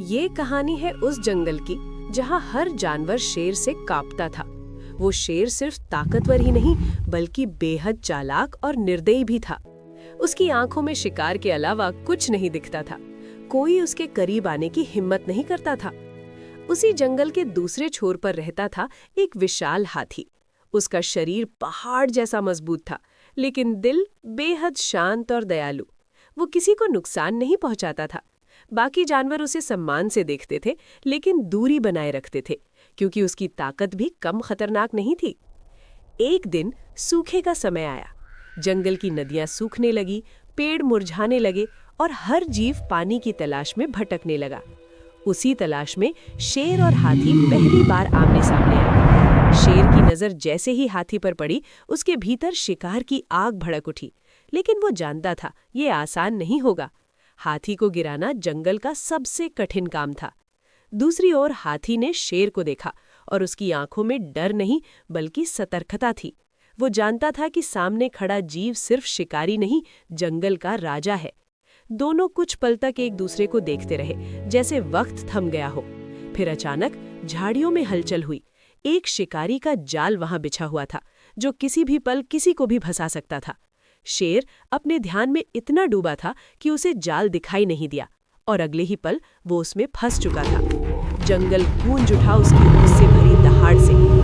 ये कहानी है उस जंगल की जहाँ हर जानवर शेर से कांपता था। वो शेर सिर्फ ताकतवर ही नहीं बल्कि बेहद चालाक और निर्दयी भी था। उसकी आंखों में शिकार के अलावा कुछ नहीं दिखता था। कोई उसके करीब आने की हिम्मत नहीं करता था। उसी जंगल के दूसरे छोर पर रहता था एक विशाल हाथी। उसका शरीर पहाड़ जैसा मजबूत था, लेकिन दिल बेहद शांत और दयालु। वो किसी को नुकसान नहीं पहुंचाता था। बाकी जानवर उसे सम्मान से देखते थे, लेकिन दूरी बनाए रखते थे, क्योंकि उसकी ताकत भी कम खतरनाक नहीं थी। एक दिन सूखे का समय आया। जंगल की नदियां सूखने लगी, पेड़ मुरझाने लगे और हर जीव पानी की तलाश में भटकने लगा। उसी तलाश में शेर और हाथी पहली बार आमने सामने आए। शेर की नजर जैसे ही हाथी पर पड़ी, उसके भीतर शिकार की आग भड़क उठी। लेकिन वो जानता था ये आसान नहीं होगा। हाथी को गिराना जंगल का सबसे कठिन काम था। दूसरी ओर हाथी ने शेर को देखा और उसकी आंखों में डर नहीं बल्कि सतर्कता थी। वो जानता था कि सामने खड़ा जीव सिर्फ शिकारी नहीं, जंगल का राजा है। दोनों कुछ पल तक एक दूसरे को देखते रहे, जैसे वक्त थम गया हो। फिर अचानक झाड़ियों में हलचल हुई। एक शिकारी का जाल वहां बिछा हुआ था, जो किसी भी पल किसी को भी फंसा सकता था। शेर अपने ध्यान में इतना डूबा था कि उसे जाल दिखाई नहीं दिया, और अगले ही पल वो उसमें फंस चुका था। जंगल गूंज उठा उसकी उससे भरी दहाड़ से।